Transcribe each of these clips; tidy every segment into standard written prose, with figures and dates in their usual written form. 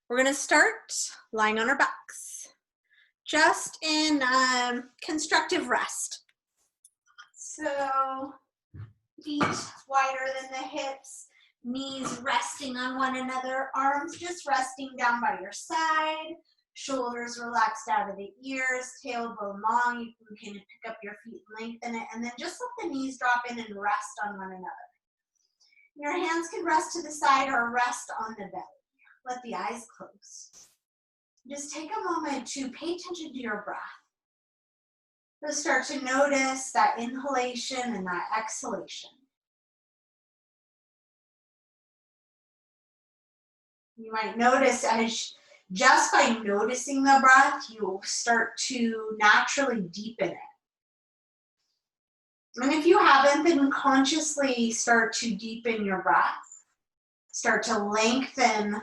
We're going to start lying on our backs, just in constructive rest. So feet wider than the hips, knees resting on one another, arms just resting down by your side, shoulders relaxed out of the ears, tailbone long. You can pick up your feet, lengthen it, and then just let the knees drop in and rest on one another. Your hands can rest to the side or rest on the belly. Let the eyes close. Just take a moment to pay attention to your breath. Just start to notice that inhalation and that exhalation. You might notice as just by noticing the breath, you start to naturally deepen it. And if you haven't, then consciously start to deepen your breath. Start to lengthen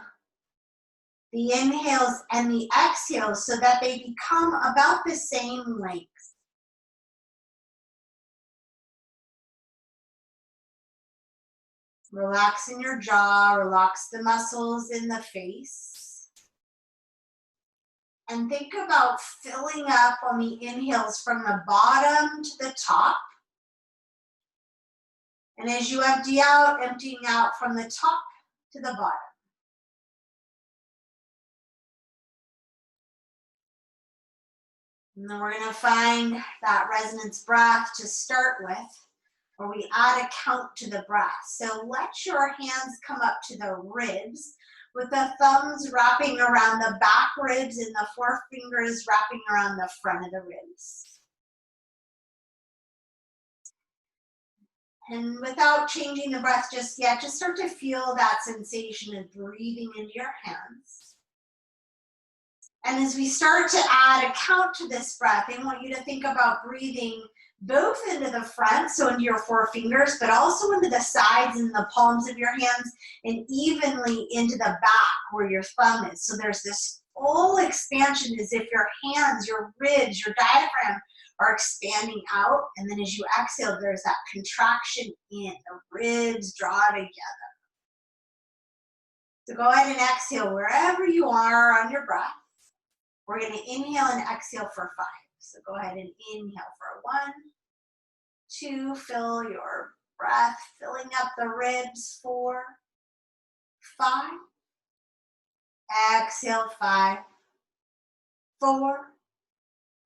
the inhales and the exhales so that they become about the same length. Relax in your jaw, relax the muscles in the face. And think about filling up on the inhales from the bottom to the top. And as you empty out, emptying out from the top to the bottom. And then we're going to find that resonance breath to start with, where we add a count to the breath. So let your hands come up to the ribs, with the thumbs wrapping around the back ribs and the forefingers wrapping around the front of the ribs. And without changing the breath just yet, just start to feel that sensation of breathing into your hands. And as we start to add a count to this breath, I want you to think about breathing both into the front, so into your forefingers, but also into the sides and the palms of your hands, and evenly into the back where your thumb is. So there's this full expansion as if your hands, your ribs, your diaphragm are expanding out. And then as you exhale, there's that contraction in. The ribs draw together. So go ahead and exhale wherever you are on your breath. We're going to inhale and exhale for 5. So go ahead and inhale for 1, 2, fill your breath, filling up the ribs, 4, 5. Exhale, 5, 4,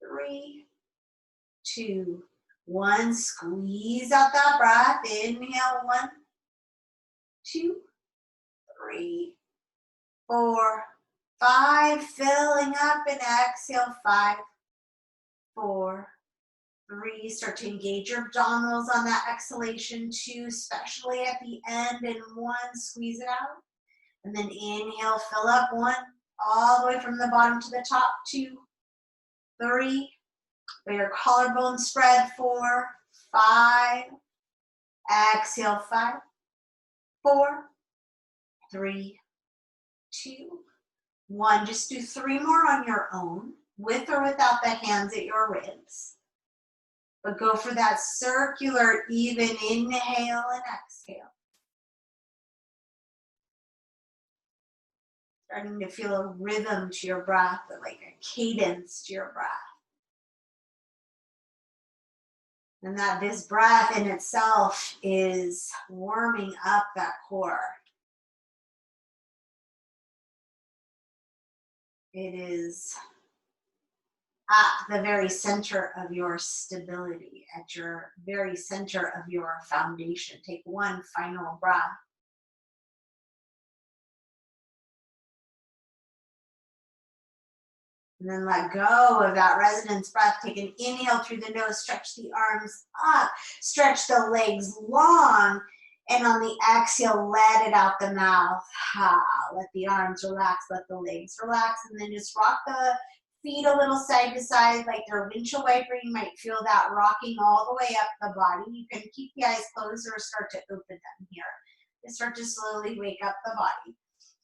3, 2, 1. Squeeze out that breath. Inhale, 1, 2, 3, 4, 5. Filling up and exhale, 5, 4, 3. Start to engage your abdominals on that exhalation. 2, especially at the end. And 1, squeeze it out. And then inhale, fill up. 1, all the way from the bottom to the top. 2, 3. Let your collarbone spread. 4, 5. Exhale, 5, 4, 3, 2, 1. Just do 3 more on your own, with or without the hands at your ribs. But go for that circular, even inhale and exhale. Starting to feel a rhythm to your breath, like a cadence to your breath. And that this breath in itself is warming up that core. It is at the very center of your stability, at your very center of your foundation. Take 1 final breath. And then let go of that resonance breath. Take an inhale through the nose, stretch the arms up, stretch the legs long, and on the exhale, let it out the mouth. Let the arms relax, let the legs relax, and then just rock the feet a little side to side like they're windshield wiper. You might feel that rocking all the way up the body. You can keep the eyes closed or start to open them here. And start to slowly wake up the body.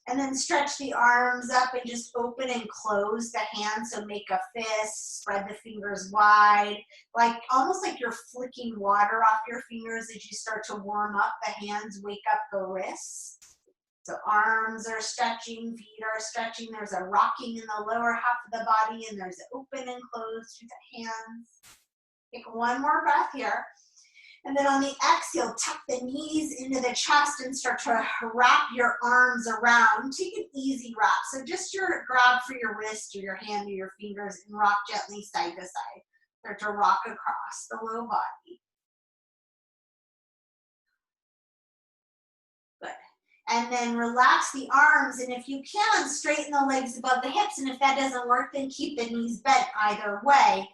And then stretch the arms up and just open and close the hands. So make a fist, spread the fingers wide, like almost like you're flicking water off your fingers as you start to warm up the hands, wake up the wrists. So arms are stretching, feet are stretching. There's a rocking in the lower half of the body, and there's open and closed through the hands. Take one more breath here. And then on the exhale, tuck the knees into the chest and start to wrap your arms around. Take an easy wrap. So just your grab for your wrist or your hand or your fingers and rock gently side to side. Start to rock across the low body. Good. And then relax the arms, and if you can, straighten the legs above the hips. And if that doesn't work, then keep the knees bent either way.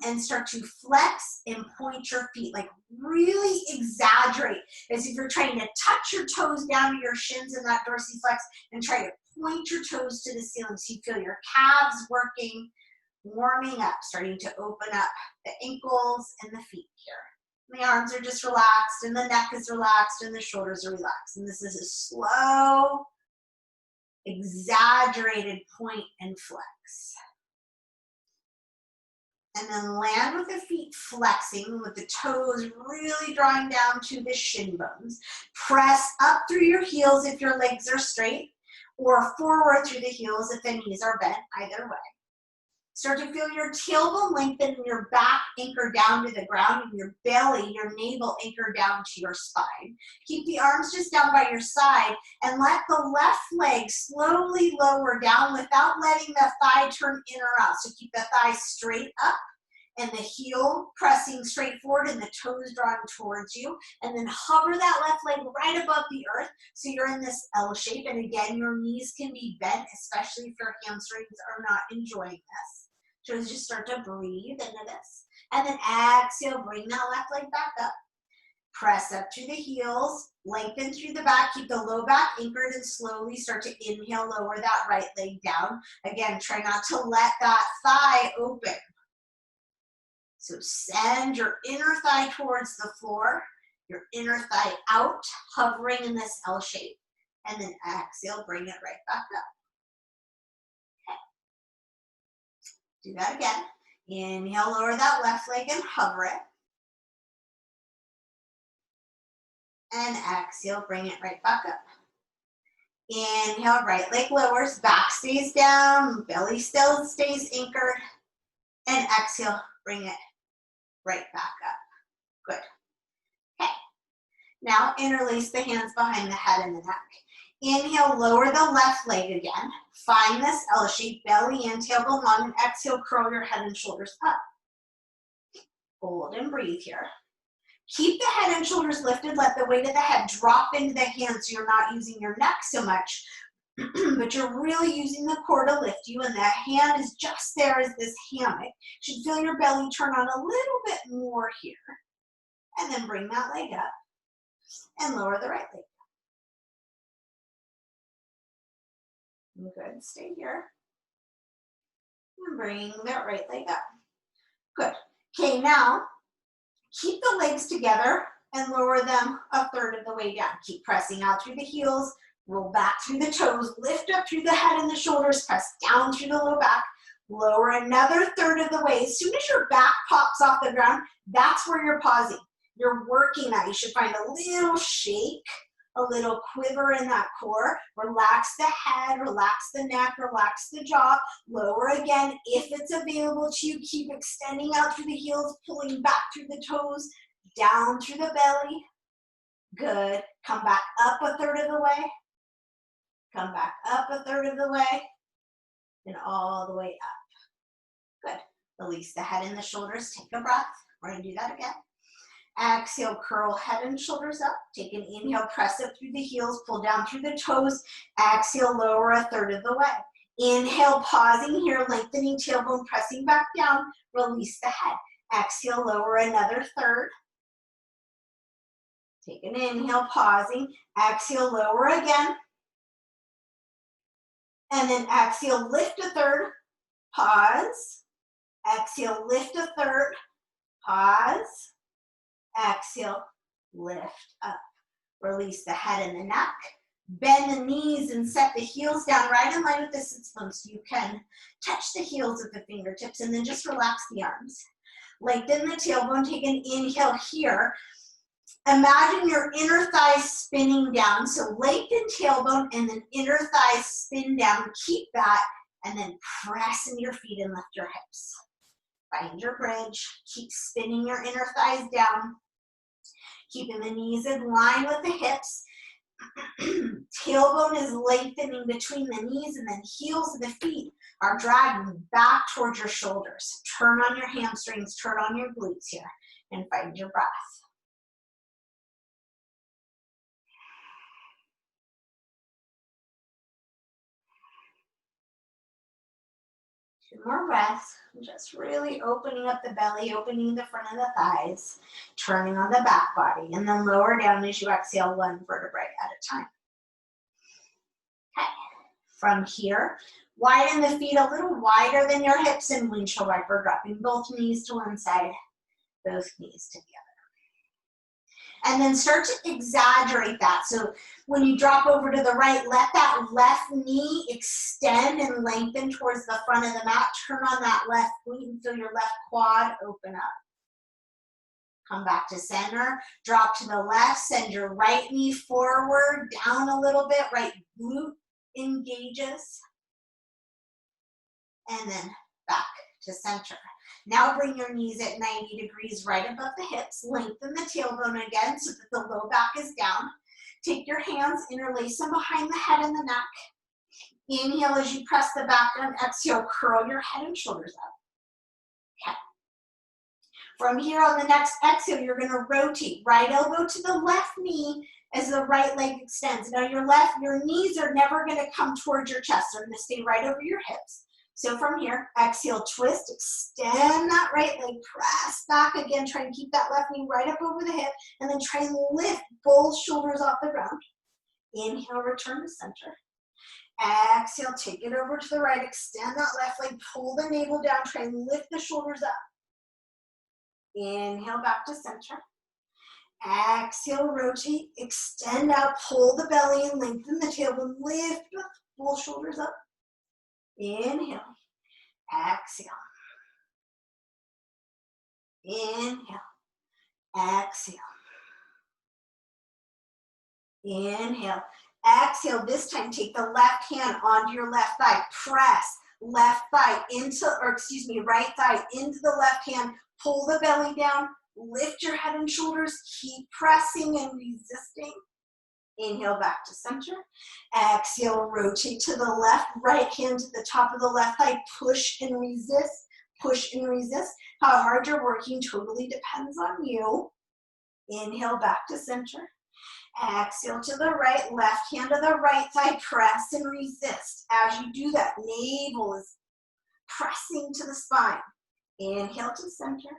And start to flex and point your feet, like really exaggerate as if you're trying to touch your toes down to your shins in that dorsiflex and try to point your toes to the ceiling so you feel your calves working, warming up, starting to open up the ankles and the feet here. The arms are just relaxed and the neck is relaxed and the shoulders are relaxed. And this is a slow, exaggerated point and flex. And then land with the feet flexing, with the toes really drawing down to the shin bones. Press up through your heels if your legs are straight, or forward through the heels if the knees are bent, either way. Start to feel your tailbone lengthen and your back anchor down to the ground, and your belly, your navel anchor down to your spine. Keep the arms just down by your side and let the left leg slowly lower down without letting the thigh turn in or out. So keep the thigh straight up and the heel pressing straight forward and the toes drawing towards you. And then hover that left leg right above the earth so you're in this L shape. And again, your knees can be bent, especially if your hamstrings are not enjoying this. So just start to breathe into this. And then exhale, bring that left leg back up. Press up through the heels, lengthen through the back, keep the low back anchored, and slowly start to inhale, lower that right leg down. Again, try not to let that thigh open. So send your inner thigh towards the floor, your inner thigh out, hovering in this L shape. And then exhale, bring it right back up. Do that again. Inhale, lower that left leg and hover it. And exhale, bring it right back up. Inhale, right leg lowers, back stays down, belly still stays anchored. And exhale, bring it right back up. Good. Okay. Now interlace the hands behind the head and the neck. Inhale, lower the left leg again. Find this L shape, belly in, tailbone long, and exhale, curl your head and shoulders up. Hold and breathe here. Keep the head and shoulders lifted. Let the weight of the head drop into the hands so you're not using your neck so much, but you're really using the core to lift you, and the hand is just there as this hammock. You should feel your belly turn on a little bit more here. And then bring that leg up and lower the right leg. Good, stay here. And bring that right leg up. Good. Okay, now keep the legs together and lower them a third of the way down. Keep pressing out through the heels, roll back through the toes, lift up through the head and the shoulders, press down through the low back, lower another third of the way. As soon as your back pops off the ground, that's where you're pausing. You're working that. You should find a little shake, a little quiver in that core. Relax the head, relax the neck, relax the jaw. Lower again if it's available to you. Keep extending out through the heels, pulling back through the toes, down through the belly. Good. Come back up a third of the way. Come back up a third of the way. And all the way up. Good. Release the head and the shoulders. Take a breath. We're going to do that again. Exhale, curl head and shoulders up. Take an inhale, press up through the heels, pull down through the toes. Exhale, lower a third of the way. Inhale, pausing here, lengthening tailbone, pressing back down. Release the head. Exhale, lower another third. Take an inhale, pausing. Exhale, lower again. And then exhale, lift a third. Pause. Exhale, lift a third. Pause. Exhale, lift up. Release the head and the neck. Bend the knees and set the heels down right in line with the sit bones so you can touch the heels of the fingertips, and then just relax the arms. Lengthen the tailbone. Take an inhale here. Imagine your inner thighs spinning down. So lengthen tailbone and then inner thighs spin down. Keep that and then press into your feet and lift your hips. Find your bridge. Keep spinning your inner thighs down. Keeping the knees in line with the hips. Tailbone is lengthening between the knees and then heels of the feet are dragging back towards your shoulders. Turn on your hamstrings, turn on your glutes here, and find your breath. Two more breaths. Just really opening up the belly, opening the front of the thighs, turning on the back body, and then lower down as you exhale one vertebrae at a time. Okay. From here, widen the feet a little wider than your hips and windshield wiper, dropping both knees to one side, both knees to the other. And then start to exaggerate that. So when you drop over to the right, let that left knee extend and lengthen towards the front of the mat. Turn on that left glute and feel your left quad open up. Come back to center, drop to the left, send your right knee forward, down a little bit, right glute engages. And then back to center. Now bring your knees at 90 degrees right above the hips. Lengthen the tailbone again so that the low back is down. Take your hands, interlace them behind the head and the neck. Inhale as you press the back down. Exhale, curl your head and shoulders up. Okay. From here on the next exhale, you're going to rotate. Right elbow to the left knee as the right leg extends. Now your knees are never going to come towards your chest. They're going to stay right over your hips. So from here, exhale, twist, extend that right leg, press back again, try and keep that left knee right up over the hip, and then try and lift both shoulders off the ground. Inhale, return to center. Exhale, take it over to the right, extend that left leg, pull the navel down, try and lift the shoulders up. Inhale, back to center. Exhale, rotate, extend out, pull the belly and lengthen the tailbone, lift both shoulders up. Inhale, exhale, inhale, exhale, inhale, exhale. This time take the left hand onto your left thigh, press left thigh into, right thigh into the left hand, pull the belly down, lift your head and shoulders, keep pressing and resisting. Inhale, back to center. Exhale, rotate to the left, right hand to the top of the left thigh, push and resist, push and resist. How hard you're working totally depends on you. Inhale, back to center. Exhale to the right, left hand to the right thigh, press and resist. As you do that, navel is pressing to the spine. Inhale to center.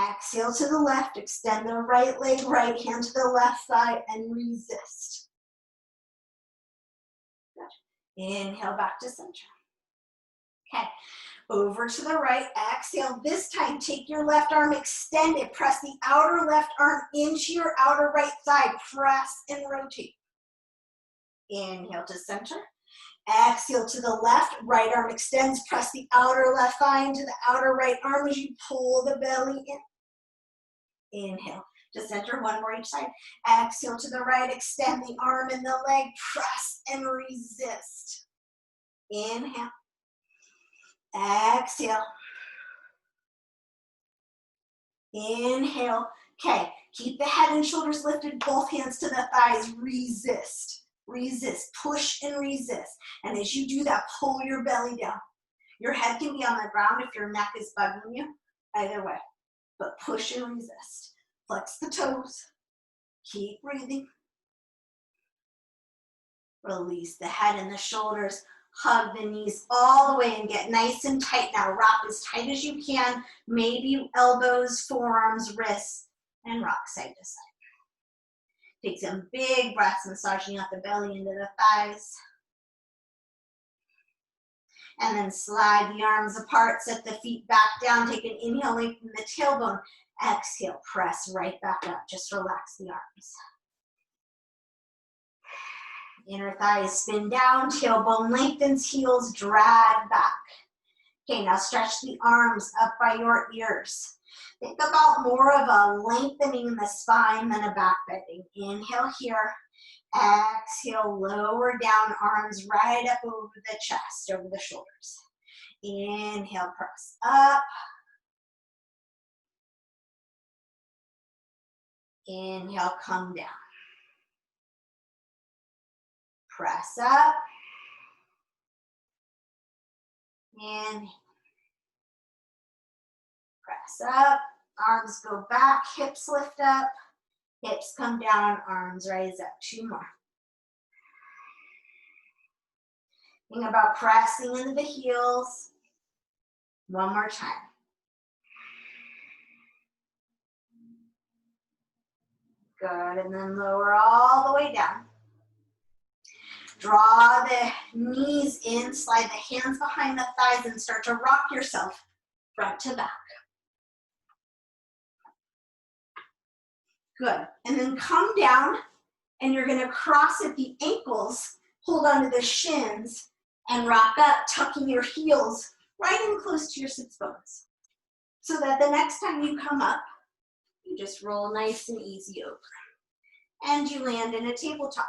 Exhale to the left, extend the right leg, right hand to the left thigh, and resist. Good. Inhale, back to center. Okay, over to the right, exhale. This time, take your left arm, extend it, press the outer left arm into your outer right thigh, press and rotate. Inhale to center. Exhale to the left, right arm extends, press the outer left thigh into the outer right arm as you pull the belly in. Inhale to center, one more each side. Exhale to the right, extend the arm and the leg, press and resist. Inhale. Exhale. Inhale. Okay, keep the head and shoulders lifted, both hands to the thighs, resist. Resist, push and resist. And as you do that, pull your belly down. Your head can be on the ground if your neck is bugging you, either way. But push and resist. Flex the toes. Keep breathing. Release the head and the shoulders. Hug the knees all the way and get nice and tight now. Rock as tight as you can. Maybe elbows, forearms, wrists, and rock side to side. Take some big breaths, massaging out the belly into the thighs. And then slide the arms apart, set the feet back down. Take an inhale, lengthen the tailbone. Exhale, press right back up. Just relax the arms. Inner thighs spin down, tailbone lengthens, heels drag back. Okay, now stretch the arms up by your ears. Think about more of a lengthening in the spine than a back bending. Inhale here. Exhale, lower down, arms right up over the chest, over the shoulders. Inhale, press up. Inhale, come down. Press up. Inhale. Press up. Arms go back, hips lift up. Hips come down, arms rise up. 2 more. Think about pressing into the heels. 1 more time. Good, and then lower all the way down. Draw the knees in, slide the hands behind the thighs, and start to rock yourself front to back. Good, and then come down, and you're gonna cross at the ankles, hold onto the shins, and rock up, tucking your heels right in close to your sits bones. So that the next time you come up, you just roll nice and easy over. And you land in a tabletop.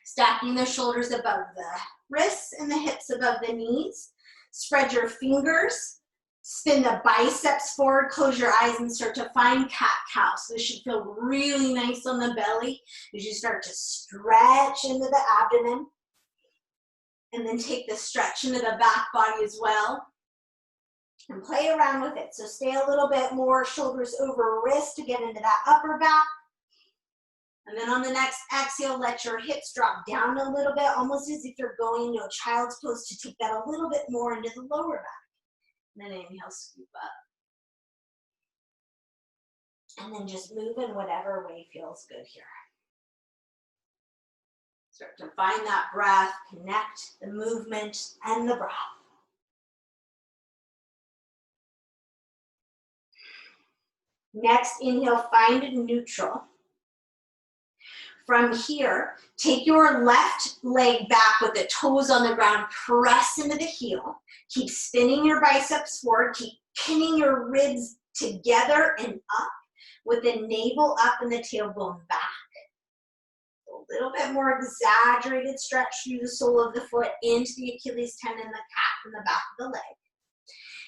Stacking the shoulders above the wrists and the hips above the knees. Spread your fingers. Spin the biceps forward, close your eyes, and start to find cat-cow. So this should feel really nice on the belly as you start to stretch into the abdomen. And then take the stretch into the back body as well. And play around with it. So stay a little bit more shoulders over wrist to get into that upper back. And then on the next exhale, let your hips drop down a little bit, almost as if you're going into a child's pose to take that a little bit more into the lower back. And then inhale, scoop up. And then just move in whatever way feels good here. Start to find that breath, connect the movement and the breath. Next, inhale, find neutral. From here, take your left leg back with the toes on the ground, press into the heel. Keep spinning your biceps forward, keep pinning your ribs together and up with the navel up and the tailbone back. A little bit more exaggerated stretch through the sole of the foot into the Achilles tendon, the calf, and the back of the leg.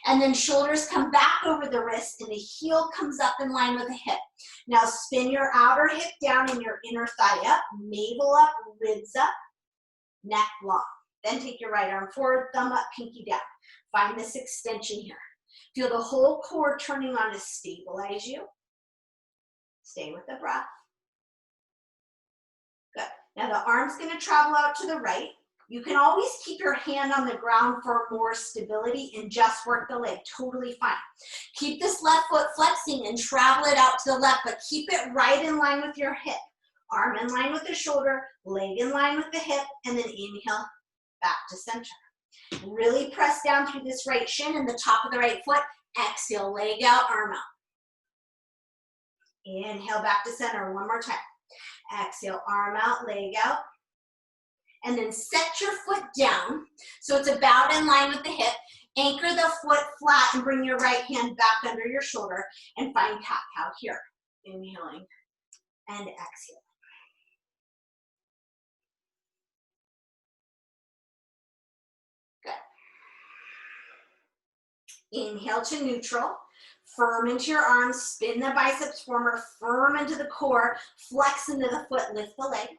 And then shoulders come back over the wrist and the heel comes up in line with the hip. Now spin your outer hip down and your inner thigh up, navel up, ribs up, neck long. Then take your right arm forward, thumb up, pinky down. Find this extension here. Feel the whole core turning on to stabilize you. Stay with the breath. Good. Now the arm's going to travel out to the right. You can always keep your hand on the ground for more stability and just work the leg, totally fine. Keep this left foot flexing and travel it out to the left, but keep it right in line with your hip. Arm in line with the shoulder, leg in line with the hip, and then inhale back to center. Really press down through this right shin and the top of the right foot. Exhale, leg out, arm out. Inhale back to center, 1 more time. Exhale, arm out, leg out. And then set your foot down so it's about in line with the hip. Anchor the foot flat and bring your right hand back under your shoulder and find cat-cow here. Inhaling and exhaling. Good. Inhale to neutral. Firm into your arms. Spin the biceps forward. Firm into the core. Flex into the foot. Lift the leg.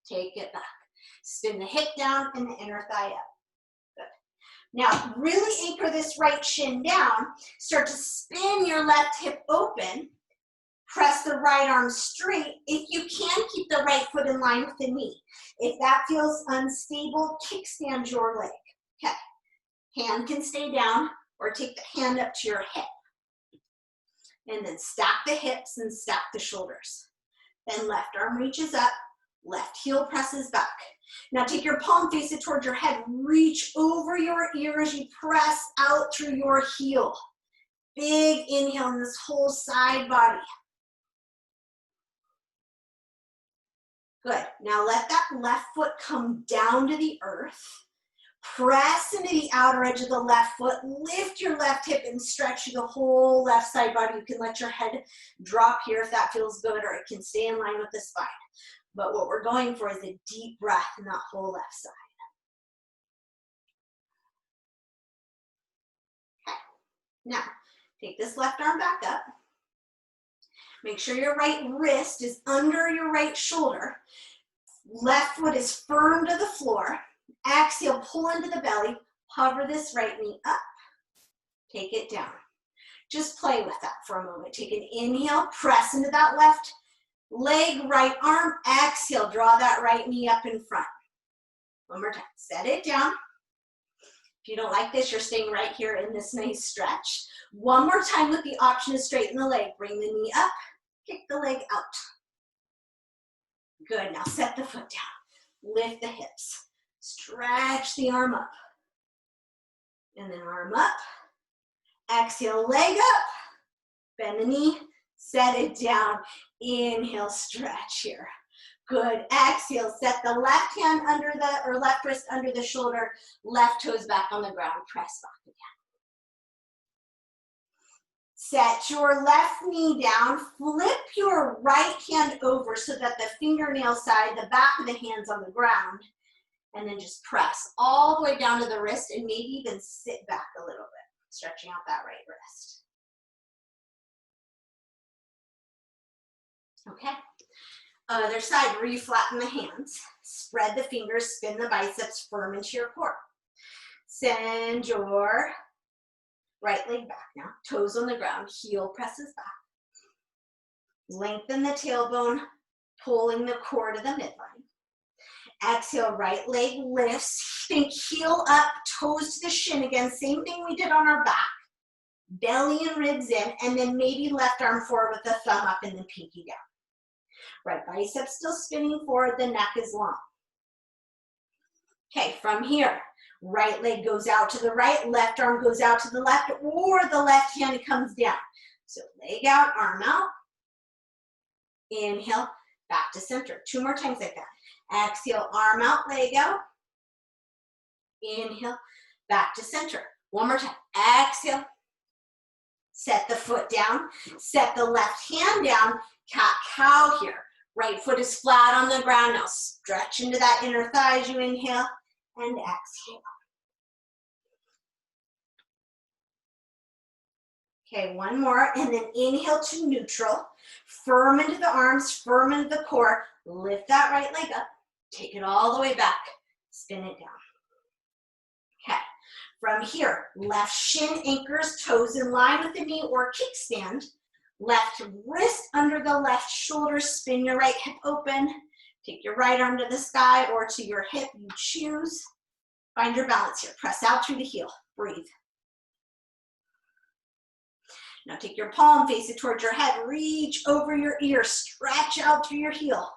Take it back. Spin the hip down and the inner thigh up. Good. Now, really anchor this right shin down. Start to spin your left hip open. Press the right arm straight. If you can, keep the right foot in line with the knee. If that feels unstable, kickstand your leg. Okay. Hand can stay down or take the hand up to your hip. And then stack the hips and stack the shoulders. Then left arm reaches up. Left heel presses back. Now take your palm, face it towards your head. Reach over your ear as you press out through your heel. Big inhale in this whole side body. Good. Now let that left foot come down to the earth. Press into the outer edge of the left foot. Lift your left hip and stretch the whole left side body. You can let your head drop here if that feels good, or it can stay in line with the spine. But what we're going for is a deep breath in that whole left side. Okay. Now, take this left arm back up. Make sure your right wrist is under your right shoulder. Left foot is firm to the floor. Exhale, pull into the belly. Hover this right knee up. Take it down. Just play with that for a moment. Take an inhale, press into that left leg, right arm. Exhale, draw that right knee up in front. One more time. Set it down. If you don't like this, you're staying right here in this nice stretch. One more time with the option to straighten the leg. Bring the knee up, kick the leg out. Good, now set the foot down. Lift the hips. Stretch the arm up. And then arm up. Exhale, leg up. Bend the knee, set it down. Inhale, stretch here. Good. Exhale, set the left hand under the, or left wrist under the shoulder, left toes back on the ground, press back again. Set your left knee down, flip your right hand over so that the fingernail side, the back of the hand's on the ground, and then just press all the way down to the wrist and maybe even sit back a little bit, stretching out that right wrist. Okay. Other side, reflatten the hands. Spread the fingers, spin the biceps firm into your core. Send your right leg back now. Toes on the ground, heel presses back. Lengthen the tailbone, pulling the core to the midline. Exhale, right leg lifts. Think heel up, toes to the shin again. Same thing we did on our back. Belly and ribs in, and then maybe left arm forward with the thumb up and then pinky down. Right biceps still spinning forward, the neck is long. Okay, from here, right leg goes out to the right, left arm goes out to the left, or the left hand comes down. So leg out, arm out. Inhale, back to center. 2 more times like that. Exhale, arm out, leg out. Inhale, back to center. 1 more time. Exhale. Set the foot down. Set the left hand down. Cat-cow here. Right foot is flat on the ground. Now stretch into that inner thigh as you inhale and exhale. Okay, 1 more, and then inhale to neutral. Firm into the arms, firm into the core. Lift that right leg up. Take it all the way back. Spin it down. Okay, from here, left shin anchors, toes in line with the knee or kickstand. Left wrist under the left shoulder, spin your right hip open. Take your right arm to the sky or to your hip, you choose. Find your balance here. Press out through the heel. Breathe. Now take your palm, face it towards your head. Reach over your ear. Stretch out through your heel.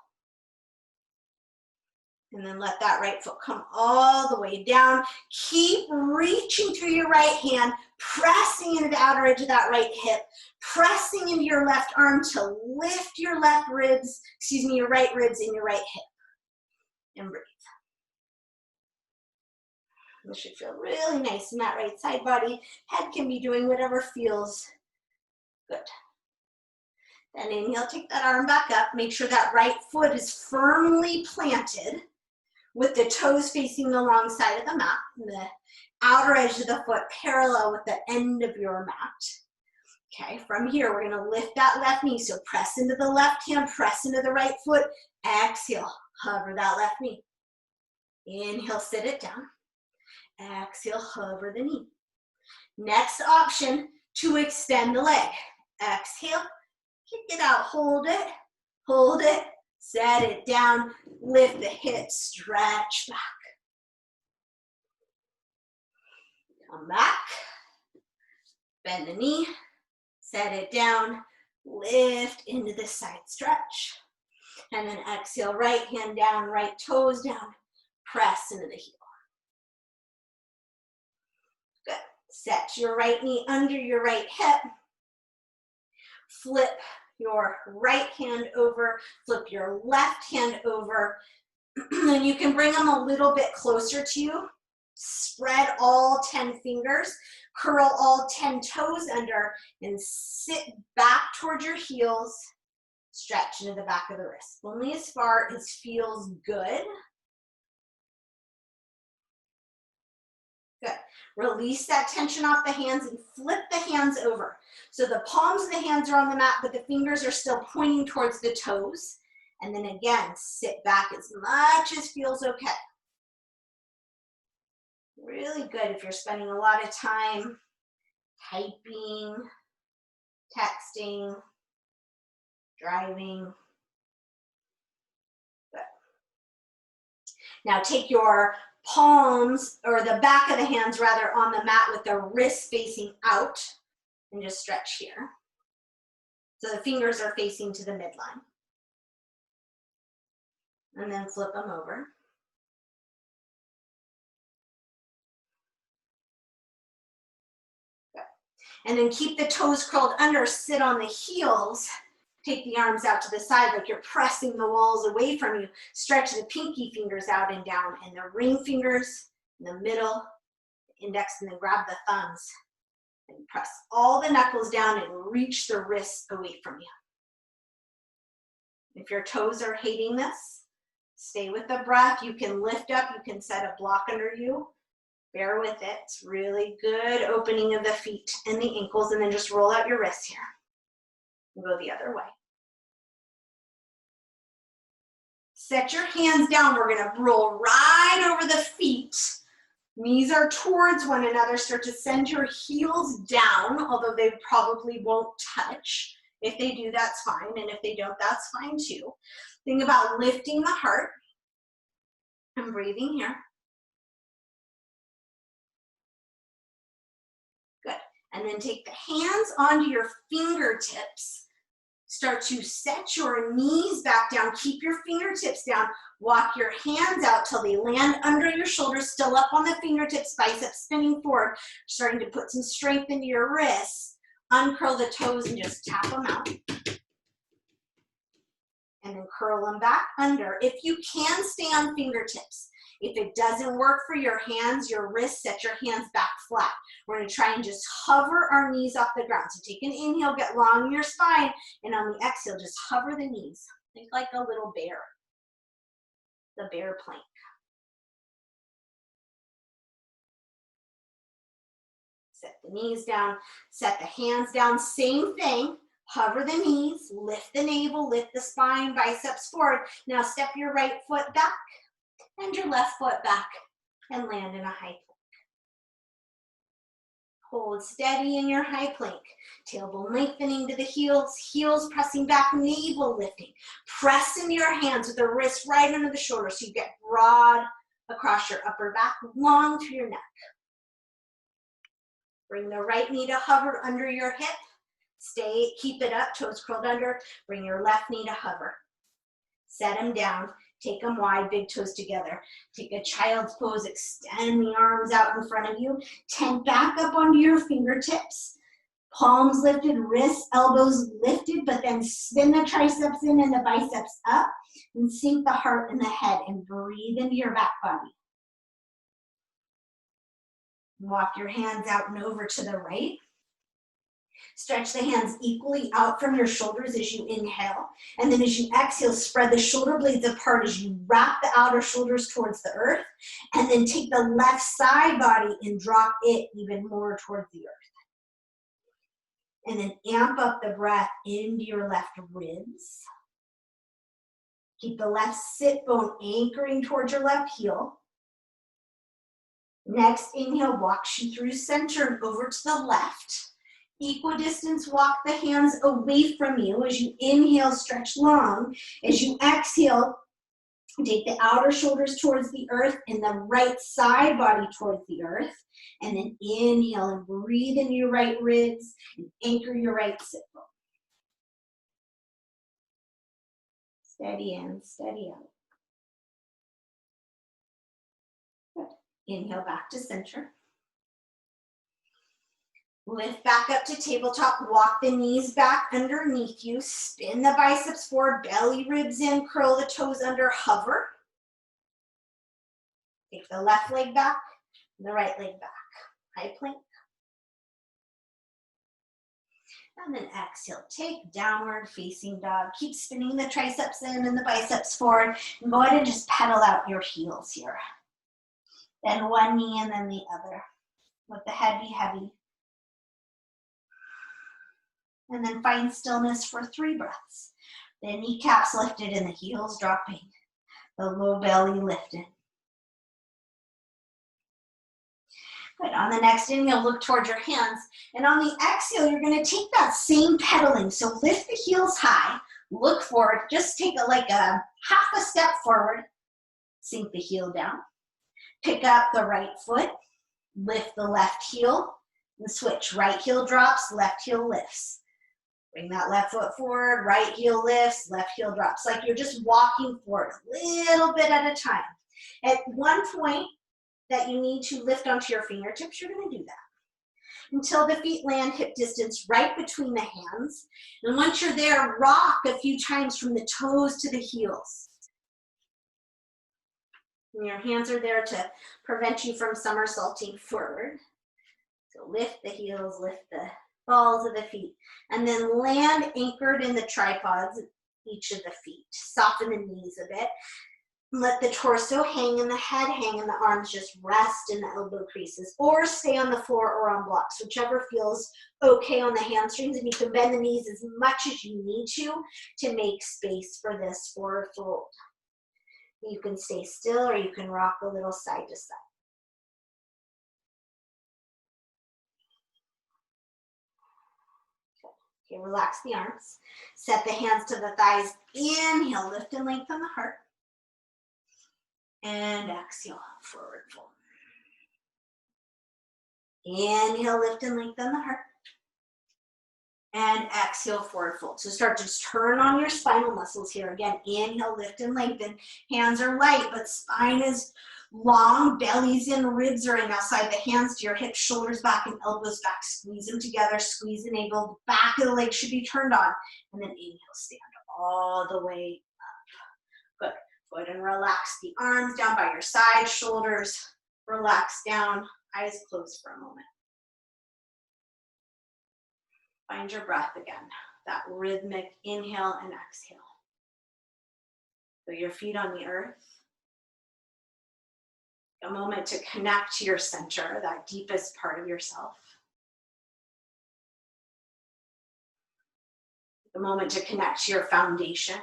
And then let that right foot come all the way down. Keep reaching through your right hand, pressing into the outer edge of that right hip, pressing into your left arm to lift your left ribs, your right ribs in your right hip. And breathe. This should feel really nice in that right side body. Head can be doing whatever feels good. Then inhale, take that arm back up. Make sure that right foot is firmly planted with the toes facing the long side of the mat, and the outer edge of the foot parallel with the end of your mat. Okay, from here, we're gonna lift that left knee. So press into the left hand, press into the right foot. Exhale, hover that left knee. Inhale, sit it down. Exhale, hover the knee. Next option, to extend the leg. Exhale, kick it out, hold it, set it down, lift the hips, stretch back. Come back, bend the knee, set it down, lift into the side stretch. And then exhale, right hand down, right toes down, press into the heel. Good. Set your right knee under your right hip. Flip your right hand over, flip your left hand over, and you can bring them a little bit closer to you Spread all 10 fingers, curl all 10 toes under, and sit back towards your heels, stretch into the back of the wrist. Only as far as feels good. Good. Release that tension off the hands and flip the hands over. So the palms of the hands are on the mat, but the fingers are still pointing towards the toes. And then again, sit back as much as feels okay. Really good if you're spending a lot of time typing, texting, driving. Good. Now take your palms, or the back of the hands rather, on the mat with the wrists facing out, and just stretch here. So the fingers are facing to the midline. And then flip them over. Good. And then keep the toes curled under, sit on the heels. Take the arms out to the side like you're pressing the walls away from you. Stretch the pinky fingers out and down, and the ring fingers in the middle, index, and then grab the thumbs. And press all the knuckles down and reach the wrists away from you. If your toes are hating this, stay with the breath. You can lift up, you can set a block under you. Bear with it. It's really good opening of the feet and the ankles, and then just roll out your wrists here. And go the other way. Set your hands down. We're going to roll right over the feet. Knees are towards one another. Start to send your heels down, although they probably won't touch. If they do, that's fine. And if they don't, that's fine too. Think about lifting the heart and breathing here. Good. And then take the hands onto your fingertips. Start to set your knees back down. Keep your fingertips down. Walk your hands out till they land under your shoulders, still up on the fingertips, biceps spinning forward. Starting to put some strength into your wrists. Uncurl the toes and just tap them out. And then curl them back under. If you can, stay on fingertips. If it doesn't work for your hands, your wrists, set your hands back flat. We're going to try and just hover our knees off the ground. So take an inhale, get long in your spine, and on the exhale, just hover the knees. Think like a little bear, the bear plank. Set the knees down, set the hands down, same thing. Hover the knees, lift the navel, lift the spine, biceps forward. Now step your right foot back and your left foot back and land in a high plank. Hold steady in your high plank. Tailbone lengthening to the heels, heels pressing back, navel lifting. Press into your hands with the wrist right under the shoulder so you get broad across your upper back, long through your neck. Bring the right knee to hover under your hip. Stay, keep it up, toes curled under. Bring your left knee to hover. Set them down. Take them wide, big toes together. Take a child's pose, extend the arms out in front of you. Tent back up onto your fingertips. Palms lifted, wrists, elbows lifted, but then spin the triceps in and the biceps up. And sink the heart in the head and breathe into your back body. Walk your hands out and over to the right. Stretch the hands equally out from your shoulders as you inhale. And then as you exhale, spread the shoulder blades apart as you wrap the outer shoulders towards the earth. And then take the left side body and drop it even more towards the earth. And then amp up the breath into your left ribs. Keep the left sit bone anchoring towards your left heel. Next inhale walks you through center and over to the left. Equidistance, walk the hands away from you. As you inhale, stretch long. As you exhale, take the outer shoulders towards the earth and the right side body towards the earth. And then inhale and breathe in your right ribs and anchor your right sit bone. Steady in, steady out. Good. Inhale back to center. Lift back up to tabletop, walk the knees back underneath you, spin the biceps forward, belly ribs in, curl the toes under, hover. Take the left leg back, The right leg back. High plank. And then exhale, take downward facing dog. Keep spinning the triceps in and the biceps forward. And go ahead and just pedal out your heels here. Then one knee and then the other. Let the head be heavy. And then find stillness for 3 breaths. The kneecaps lifted and the heels dropping. The low belly lifted. Good. On the next inhale, look towards your hands. And on the exhale, you're going to take that same pedaling. So lift the heels high. Look forward. Just take like a half a step forward. Sink the heel down. Pick up the right foot. Lift the left heel. And switch. Right heel drops. Left heel lifts. Bring that left foot forward. Right heel lifts. Left heel drops. Like you're just walking forward a little bit at a time. At one point, that you need to lift onto your fingertips, you're going to do that until the feet land hip distance right between the hands. And once you're there, rock a few times from the toes to the heels. And your hands are there to prevent you from somersaulting forward. So lift the heels, lift the balls of the feet, and then land anchored in the tripods, each of the feet. Soften the knees a bit. Let the torso hang and the head hang and the arms just rest in the elbow creases, or stay on the floor or on blocks, whichever feels okay on the hamstrings. And you can bend the knees as much as you need to make space for this forward fold. You can stay still or you can rock a little side to side. Okay, relax the arms. Set the hands to the thighs. Inhale, lift and lengthen the heart. And exhale, forward fold. Inhale, lift and lengthen the heart. And exhale, forward fold. So start to turn on your spinal muscles here. Again, inhale, lift and lengthen. Hands are light, but spine is long. Belly's in, ribs are in. Now slide the hands to your hips, shoulders back, and elbows back. Squeeze them together. Squeeze the navel. Back of the leg should be turned on. And then inhale, stand all the way up. Good. Go ahead and relax the arms down by your side, shoulders. Relax down. Eyes closed for a moment. Find your breath again, that rhythmic inhale and exhale. Put your feet on the earth. A moment to connect to your center, that deepest part of yourself. A moment to connect to your foundation,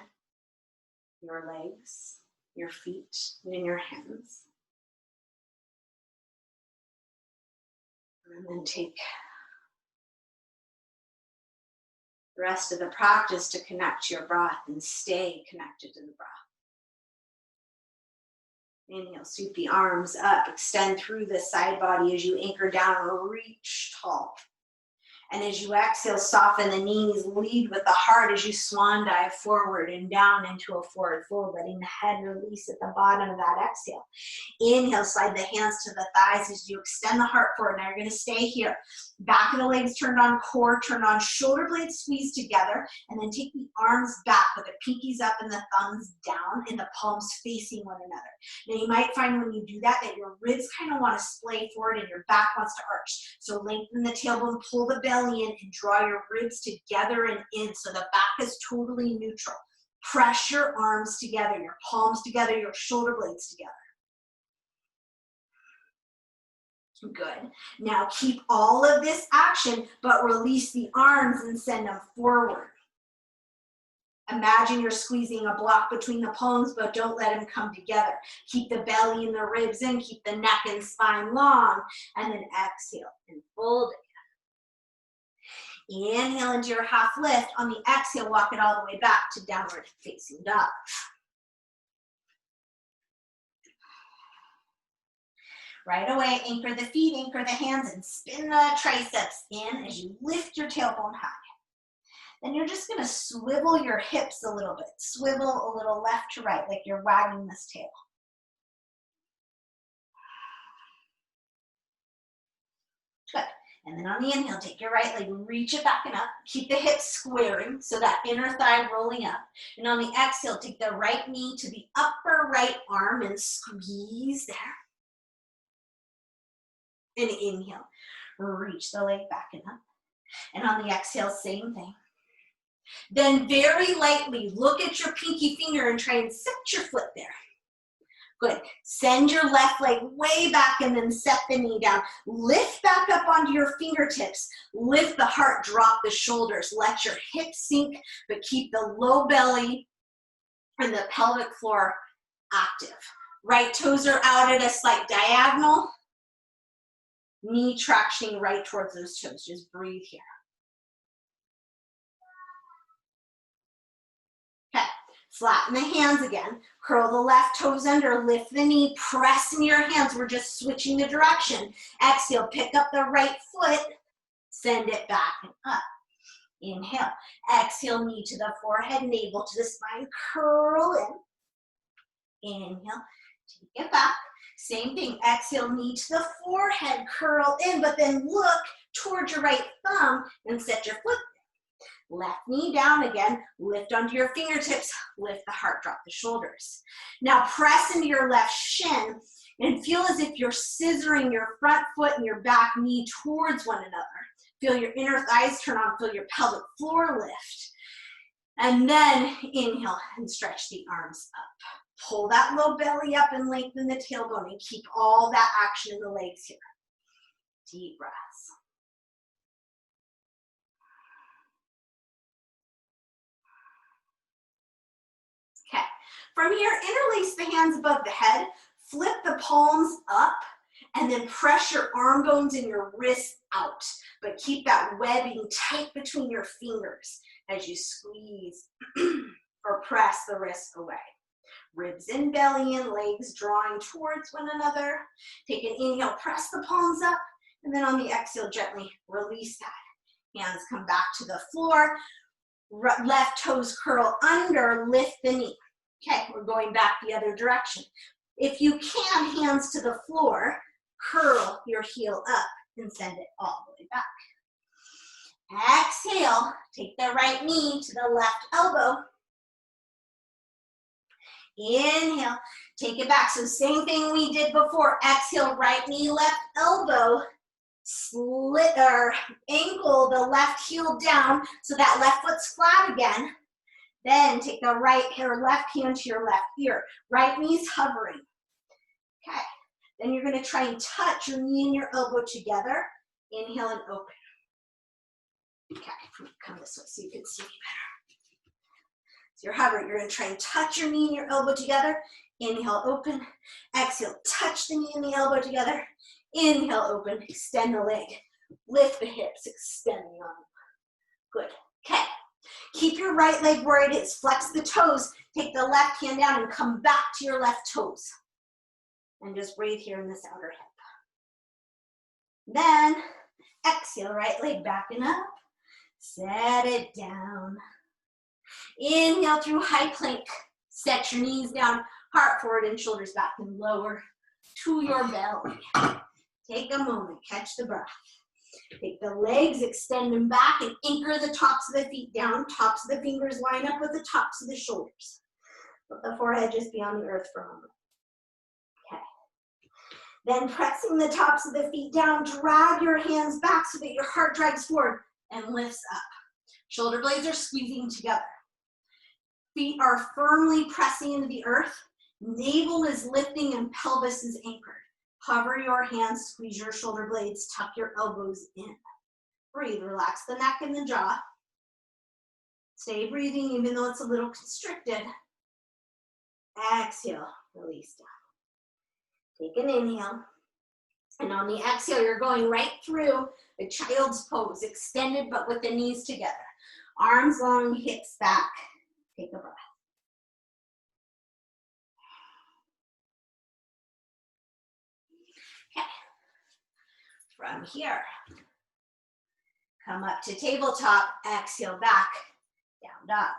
your legs, your feet, and your hands. And then take the rest of the practice to connect to your breath and stay connected to the breath. Inhale, sweep the arms up, extend through the side body as you anchor down or reach tall. And as you exhale, soften the knees, lead with the heart as you swan dive forward and down into a forward fold, letting the head release at the bottom of that exhale. Inhale, slide the hands to the thighs as you extend the heart forward. Now you're going to stay here. Back of the legs turned on, core turned on, shoulder blades squeezed together, and then take the arms back with the pinkies up and the thumbs down and the palms facing one another. Now you might find when you do that your ribs kind of want to splay forward and your back wants to arch. So lengthen the tailbone, pull the belly in, and draw your ribs together and in so the back is totally neutral. Press your arms together, your palms together, your shoulder blades together. Good. Now keep all of this action, but release the arms and send them forward. Imagine you're squeezing a block between the palms, but don't let them come together. Keep the belly and the ribs in, keep the neck and spine long, and then exhale and fold it. Inhale into your half lift. On the exhale, walk it all the way back to downward facing dog. Right away, anchor the feet, anchor the hands, and spin the triceps in as you lift your tailbone high. Then you're just going to swivel your hips a little bit. Swivel a little left to right, like you're wagging this tail. Good. And then on the inhale, take your right leg, reach it back and up. Keep the hips squaring, so that inner thigh rolling up. And on the exhale, take the right knee to the upper right arm and squeeze there. And inhale, reach the leg back and up. And on the exhale, same thing. Then very lightly look at your pinky finger and try and set your foot there. Good. Send your left leg way back and then set the knee down. Lift back up onto your fingertips. Lift the heart, drop the shoulders. Let your hips sink, but keep the low belly and the pelvic floor active. Right toes are out at a slight diagonal. Knee tractioning right towards those toes. Just breathe here. Okay, flatten the hands again. Curl the left toes under, lift the knee, press in your hands. We're just switching the direction. Exhale, pick up the right foot, send it back and up. Inhale, exhale, knee to the forehead, navel to the spine, curl in. Inhale, take it back. Same thing, exhale, knee to the forehead, curl in, but then look towards your right thumb and set your foot. Left knee down again, lift onto your fingertips, lift the heart, drop the shoulders. Now press into your left shin and feel as if you're scissoring your front foot and your back knee towards one another. Feel your inner thighs turn on, feel your pelvic floor lift. And then inhale and stretch the arms up. Pull that low belly up and lengthen the tailbone and keep all that action in the legs here. Deep breaths. Okay, from here, interlace the hands above the head, flip the palms up, and then press your arm bones and your wrists out. But keep that webbing tight between your fingers as you squeeze or press the wrists away. Ribs in, belly in, legs drawing towards one another. Take an inhale, press the palms up, and then on the exhale, gently release that. Hands come back to the floor. Left toes curl under, lift the knee. Okay, we're going back the other direction. If you can, hands to the floor, curl your heel up and send it all the way back. Exhale, take the right knee to the left elbow. Inhale, take it back. So same thing we did before. Exhale, right knee, left elbow. Split or ankle the left heel down so that left foot's flat again. Then take the right or left hand to your left ear. Right knee's hovering. Okay. Then you're going to try and touch your knee and your elbow together. Inhale and open. Okay, come this way so you can see me better. So you're hovering. You're going to try and touch your knee and your elbow together. Inhale, open. Exhale, touch the knee and the elbow together. Inhale, open. Extend the leg. Lift the hips. Extend the arm. Good. Okay. Keep your right leg where it is. Flex the toes. Take the left hand down and come back to your left toes. And just breathe here in this outer hip. Then exhale, right leg back and up. Set it down. Inhale through high plank. Set your knees down, heart forward and shoulders back and lower to your belly. Take a moment, catch the breath. Take the legs, extend them back and anchor the tops of the feet down. Tops of the fingers line up with the tops of the shoulders. Let the forehead just be on the earth for a moment. Okay. Then pressing the tops of the feet down, drag your hands back so that your heart drags forward and lifts up. Shoulder blades are squeezing together. Feet are firmly pressing into the earth. Navel is lifting and pelvis is anchored. Hover your hands, squeeze your shoulder blades, tuck your elbows in. Breathe, relax the neck and the jaw. Stay breathing even though it's a little constricted. Exhale, release down. Take an inhale. And on the exhale, you're going right through the child's pose, extended but with the knees together. Arms long, hips back. Take a breath. Okay. From here, come up to tabletop, exhale back, down dog.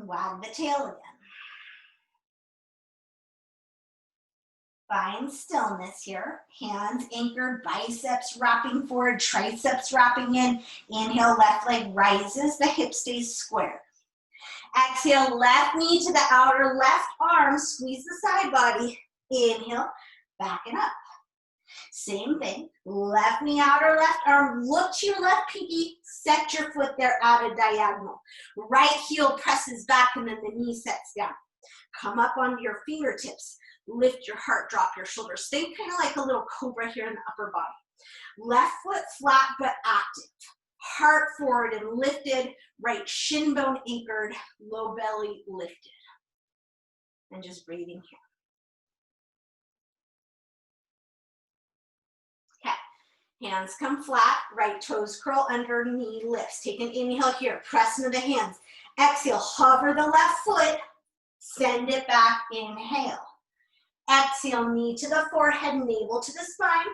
Wag the tail again. Find stillness here. Hands anchored, biceps wrapping forward, triceps wrapping in. Inhale, left leg rises, the hip stays square. Exhale, left knee to the outer left arm, squeeze the side body. Inhale, backing up. Same thing, left knee out or left arm, look to your left pinky, set your foot there at a diagonal. Right heel presses back and then the knee sets down. Come up onto your fingertips, lift your heart, drop your shoulders. Think kind of like a little cobra here in the upper body. Left foot flat but active. Heart forward and lifted, right shin bone anchored, low belly lifted. And just breathing here. Hands come flat, right toes curl under, knee lifts. Take an inhale here, press into the hands. Exhale, hover the left foot, send it back, inhale. Exhale, knee to the forehead, navel to the spine.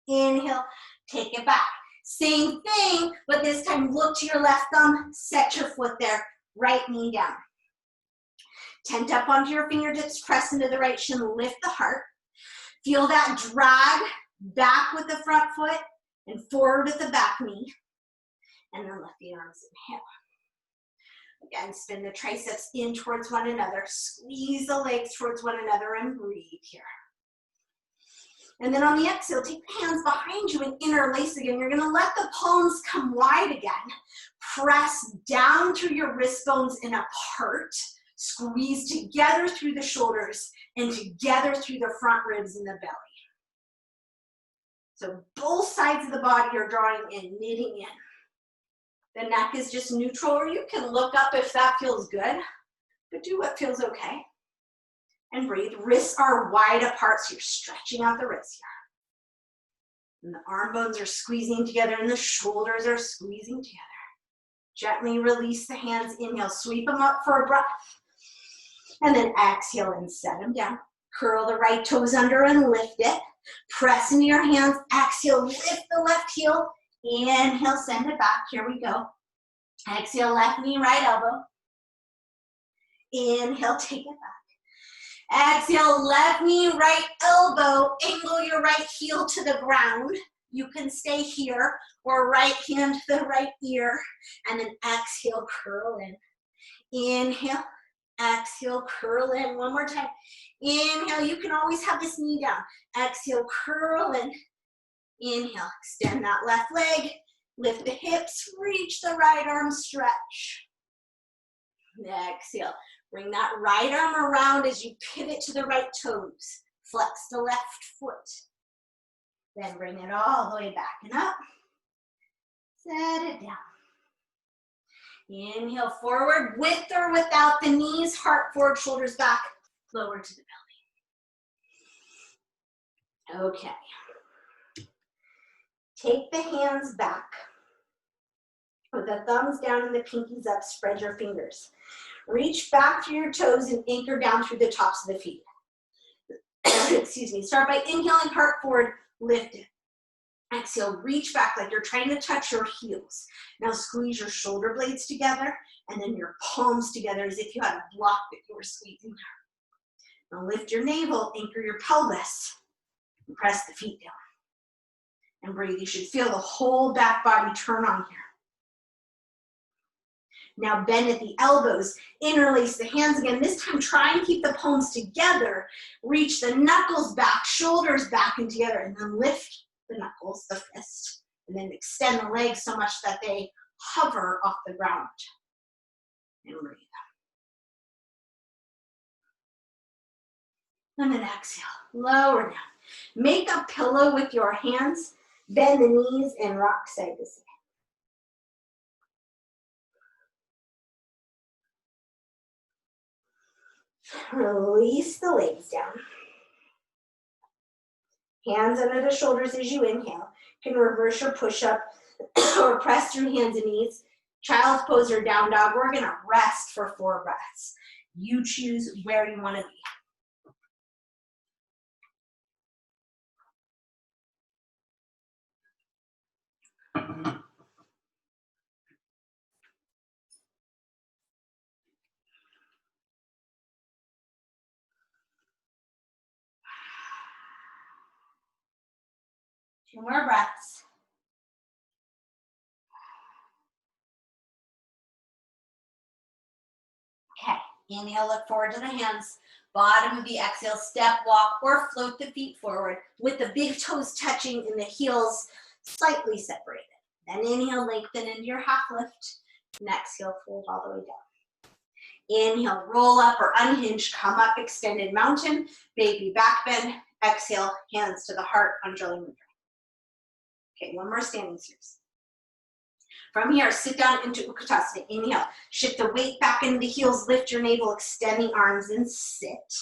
Inhale, take it back. Same thing, but this time look to your left thumb, set your foot there, right knee down. Tent up onto your fingertips, press into the right shin, lift the heart. Feel that drag back with the front foot and forward with the back knee. And then lift the arms, inhale. Again, spin the triceps in towards one another. Squeeze the legs towards one another and breathe here. And then on the exhale, take the hands behind you and interlace again. You're gonna let the palms come wide again. Press down through your wrist bones and apart. Squeeze together through the shoulders and together through the front ribs and the belly. So both sides of the body are drawing in, knitting in. The neck is just neutral, or you can look up if that feels good, but do what feels okay. And breathe. Wrists are wide apart, so you're stretching out the wrists here. And the arm bones are squeezing together and the shoulders are squeezing together. Gently release the hands. Inhale, sweep them up for a breath. And then exhale and set them down. Curl the right toes under and lift it. Press into your hands. Exhale, lift the left heel. Inhale, send it back. Here we go. Exhale, left knee, right elbow. Inhale, take it back. Exhale, left knee, right elbow. Angle your right heel to the ground. You can stay here, or right hand to the right ear. And then exhale, curl in. Inhale, exhale, curl in. One more time. Inhale, you can always have this knee down. Exhale, curl in. Inhale, extend that left leg. Lift the hips, reach the right arm, stretch. Exhale, bring that right arm around as you pivot to the right toes. Flex the left foot. Then bring it all the way back and up. Set it down. Inhale, forward, with or without the knees, heart forward, shoulders back, lower to the belly. Okay. Take the hands back. With the thumbs down and the pinkies up, spread your fingers. Reach back through your toes and anchor down through the tops of the feet. Excuse me. Start by inhaling, heart forward, lift it. Exhale, reach back like you're trying to touch your heels. Now squeeze your shoulder blades together and then your palms together as if you had a block that you were squeezing. Now lift your navel, anchor your pelvis, and press the feet down. And breathe. You should feel the whole back body turn on here. Now bend at the elbows, interlace the hands again. This time try and keep the palms together. Reach the knuckles back, shoulders back and together, and then lift the knuckles, the fist, and then extend the legs so much that they hover off the ground. And breathe. And then exhale, lower down. Make a pillow with your hands. Bend the knees and rock side to side. Release the legs down. Hands under the shoulders as you inhale. You can reverse your push-up or press through hands and knees. Child's pose or down dog. We're going to rest for 4 breaths. You choose where you want to be. Two more breaths. Okay, inhale, look forward to the hands. Bottom of the exhale, step, walk, or float the feet forward with the big toes touching and the heels slightly separated. Then inhale, lengthen into your half lift. And exhale, fold all the way down. Inhale, roll up or unhinge, come up, extended mountain, baby back bend. Exhale, hands to the heart, undulating mudra. Okay, one more standing series. From here, sit down into Utkatasana. Inhale, shift the weight back into the heels, lift your navel, extend the arms and sit.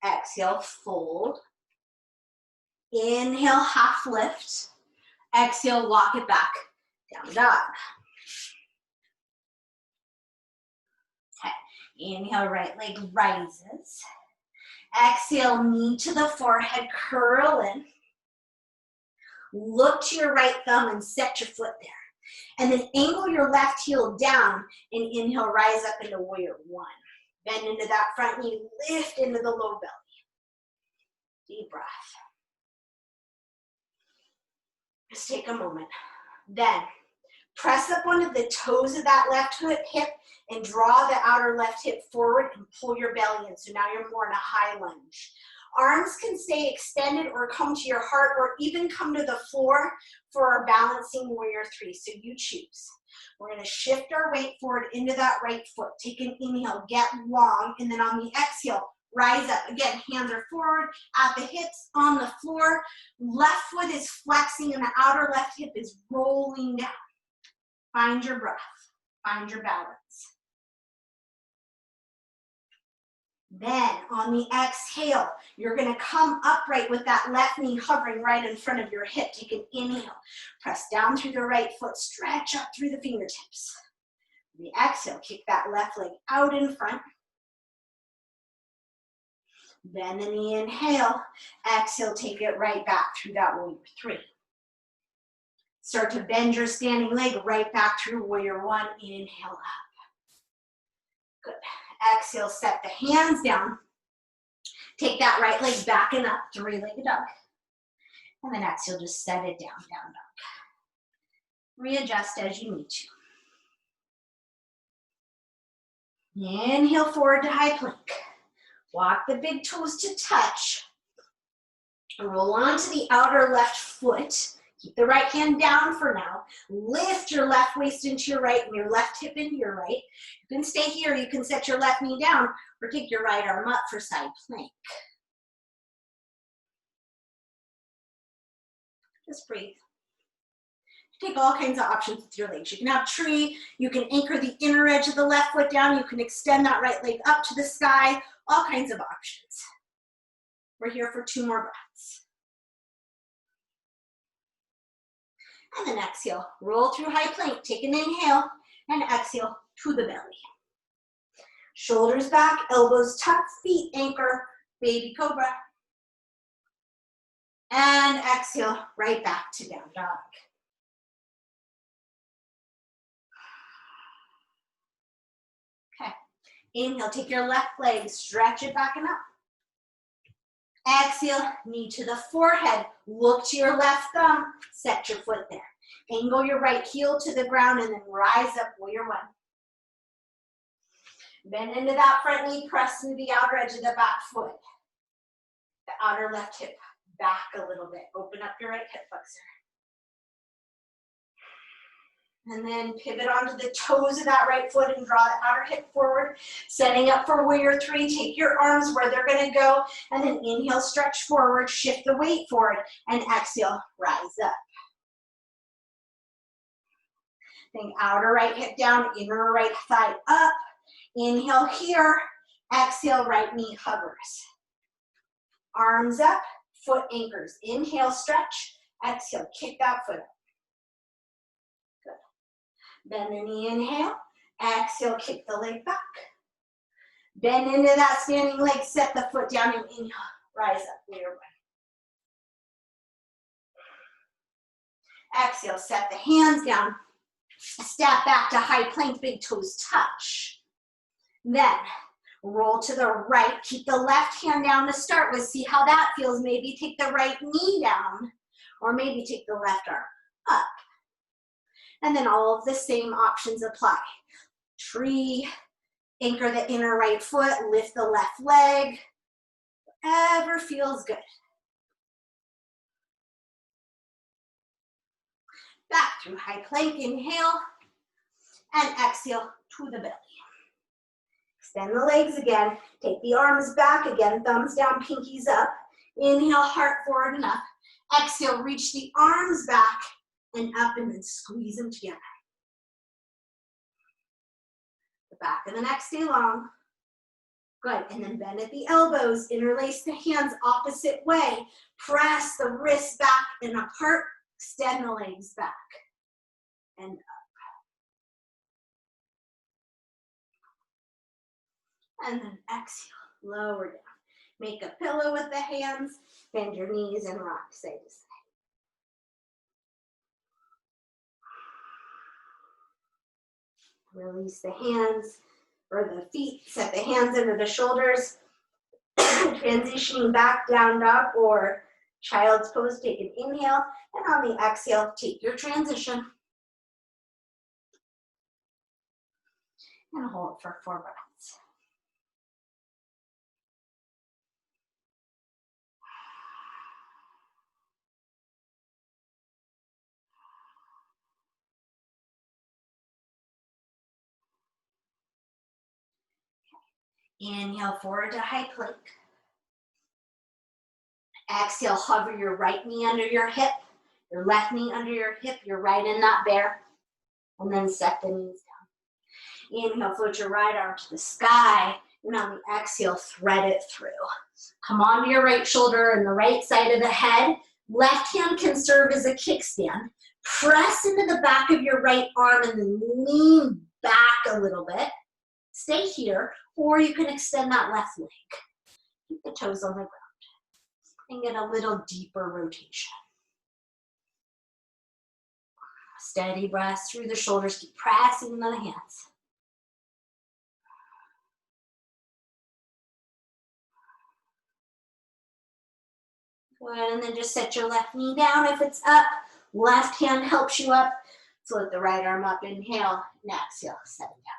Exhale, fold. Inhale, half lift. Exhale, walk it back, down dog. Okay, inhale, right leg rises. Exhale, knee to the forehead, curl in. Look to your right thumb and set your foot there. And then angle your left heel down and inhale, rise up into warrior one. Bend into that front knee, lift into the low belly. Deep breath. Just take a moment. Then press up onto the toes of that left hip and draw the outer left hip forward and pull your belly in. So now you're more in a high lunge. Arms can stay extended or come to your heart or even come to the floor for our balancing warrior three. So you choose. We're going to shift our weight forward into that right foot. Take an inhale, get long, and then on the exhale, rise up. Again, hands are forward at the hips on the floor. Left foot is flexing and the outer left hip is rolling down. Find your breath. Find your balance. Then on the exhale, you're going to come upright with that left knee hovering right in front of your hip. Take an inhale. Press down through the right foot. Stretch up through the fingertips. On the exhale, kick that left leg out in front. Then in the inhale, exhale, take it right back through that warrior three. Start to bend your standing leg right back through warrior one. Inhale up. Good. Exhale, set the hands down. Take that right leg back and up, three-legged dog. And then exhale, just set it down, down dog. Readjust as you need to. Inhale forward to high plank. Walk the big toes to touch. Roll onto the outer left foot. Keep the right hand down for now. Lift your left waist into your right and your left hip into your right. You can stay here. You can set your left knee down or take your right arm up for side plank. Just breathe. Take all kinds of options with your legs. You can have tree. You can anchor the inner edge of the left foot down. You can extend that right leg up to the sky. All kinds of options. We're here for 2 more breaths. And then exhale, roll through high plank. Take an inhale and exhale to the belly. Shoulders back, elbows tucked, feet anchor, baby cobra. And exhale, right back to down dog. Okay, inhale, take your left leg, stretch it back and up. Exhale, knee to the forehead, look to your left thumb, set your foot there. Angle your right heel to the ground and then rise up, warrior one. Bend into that front knee, press into the outer edge of the back foot. The outer left hip back a little bit. Open up your right hip flexor. And then pivot onto the toes of that right foot and draw the outer hip forward. Setting up for warrior three. Take your arms where they're going to go. And then inhale, stretch forward, shift the weight forward. And exhale, rise up. Think outer right hip down, inner right thigh up. Inhale here. Exhale, right knee hovers. Arms up, foot anchors. Inhale, stretch. Exhale, kick that foot up. Bend in the inhale, exhale, kick the leg back. Bend into that standing leg, set the foot down and inhale, rise up, warrior one. Exhale, set the hands down, step back to high plank, big toes touch. Then roll to the right, keep the left hand down to start with, see how that feels. Maybe take the right knee down, or maybe take the left arm up. And then all of the same options apply. Tree, Anchor the inner right foot, lift the left leg. Whatever feels good. Back through high plank, inhale, and exhale to the belly. Extend the legs again, take the arms back again, thumbs down, pinkies up. Inhale, heart forward and up. Exhale, reach the arms back and up and then squeeze them together. The back of the neck stay long. Good, and then bend at the elbows, interlace the hands opposite way. Press the wrists back and apart, extend the legs back and up. And then exhale, lower down. Make a pillow with the hands, bend your knees and rock side to side. Release the hands or the feet, set the hands under the shoulders. Transitioning back, down dog or child's pose, take an inhale, and on the exhale, take your transition. And hold for 4 breaths. Inhale forward to high plank. Exhale, hover your right knee under your hip, your left knee under your hip, your right and not bare. And then set the knees down. Inhale, float your right arm to the sky. And on the exhale, thread it through. Come onto your right shoulder and the right side of the head. Left hand can serve as a kickstand. Press into the back of your right arm and then lean back a little bit. Stay here, or you can extend that left leg. Keep the toes on the ground and get a little deeper rotation. Steady breaths through the shoulders. Keep pressing into the hands. Good, and then just set your left knee down if it's up. Left hand helps you up. Float the right arm up, inhale, and exhale, set it down.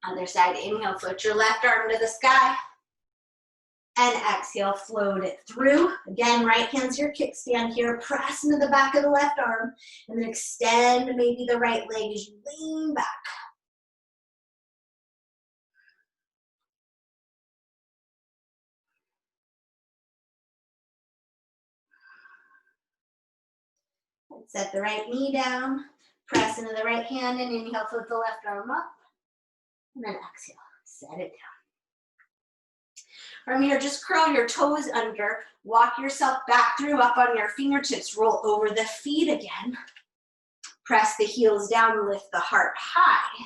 Other side, inhale, float your left arm to the sky. And exhale, float it through. Again, right hand's your kickstand here. Press into the back of the left arm. And then extend maybe the right leg as you lean back. Set the right knee down. Press into the right hand and inhale, float the left arm up. And then exhale, set it down. From here, just curl your toes under, walk yourself back through, up on your fingertips, roll over the feet again. Press the heels down, lift the heart high.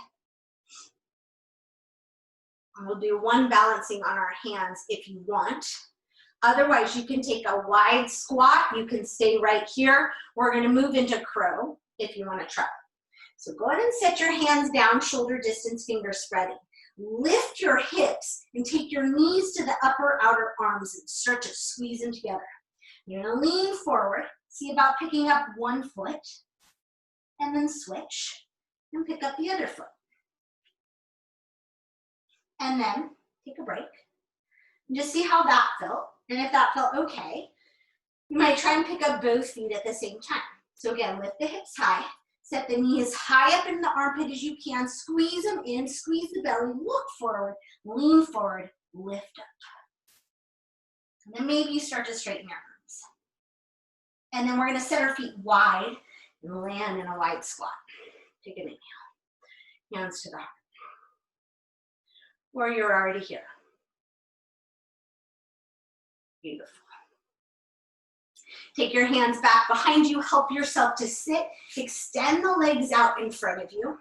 And we'll do one balancing on our hands if you want. Otherwise, you can take a wide squat. You can stay right here. We're gonna move into crow if you wanna try. So go ahead and set your hands down, shoulder distance, fingers spreading. Lift your hips and take your knees to the upper outer arms and start to squeeze them together. You're gonna lean forward, see about picking up one foot, and then switch and pick up the other foot. And then take a break. And just see how that felt. And if that felt okay, you might try and pick up both feet at the same time. So again, lift the hips high. Set the knees high up in the armpit as you can. Squeeze them in, squeeze the belly, look forward, lean forward, lift up. And then maybe you start to straighten your arms. And then we're gonna set our feet wide and land in a wide squat. Take an inhale, hands to the heart. Or you're already here. Beautiful. Take your hands back behind you, help yourself to sit, extend the legs out in front of you.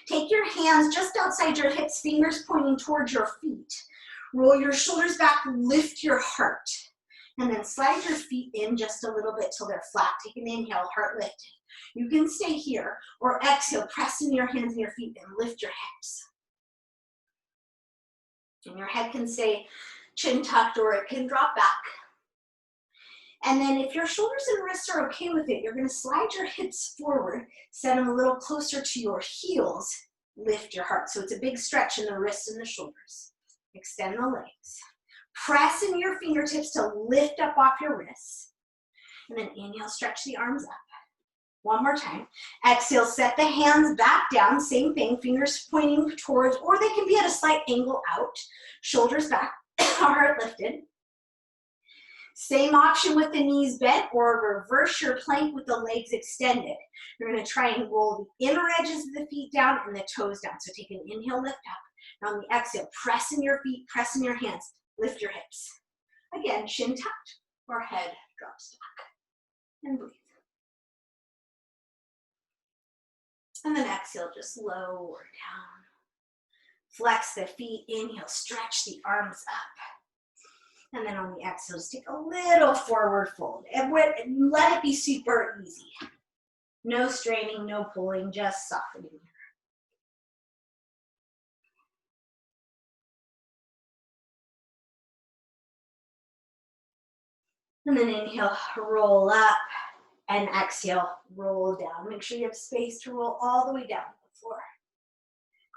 Take your hands just outside your hips, fingers pointing towards your feet. Roll your shoulders back, lift your heart. And then slide your feet in just a little bit till they're flat. Take an inhale, heart lifted. You can stay here, or exhale, press in your hands and your feet and lift your hips. And your head can stay chin tucked or it can drop back. And then if your shoulders and wrists are okay with it, you're gonna slide your hips forward, set them a little closer to your heels, lift your heart. So it's a big stretch in the wrists and the shoulders. Extend the legs. Press in your fingertips to lift up off your wrists. And then inhale, stretch the arms up. One more time. Exhale, set the hands back down. Same thing, fingers pointing towards, or they can be at a slight angle out. Shoulders back, heart lifted. Same option with the knees bent, or reverse your plank with the legs extended. You're going to try and roll the inner edges of the feet down and the toes down. So take an inhale, lift up. Now on the exhale, press in your feet, press in your hands, lift your hips. Again, chin tucked or head drops back. And breathe. And then exhale, just lower down. Flex the feet, inhale, stretch the arms up. And then on the exhale, just take a little forward fold. And let it be super easy. No straining, no pulling, just softening. And then inhale, roll up. And exhale, roll down. Make sure you have space to roll all the way down to the floor.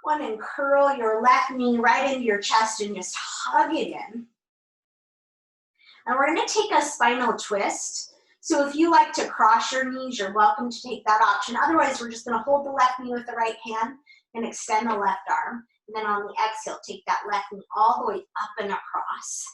Go on and curl your left knee right into your chest and just hug it in. And we're going to take a spinal twist. So if you like to cross your knees, you're welcome to take that option. Otherwise, we're just going to hold the left knee with the right hand and extend the left arm. And then on the exhale, take that left knee all the way up and across.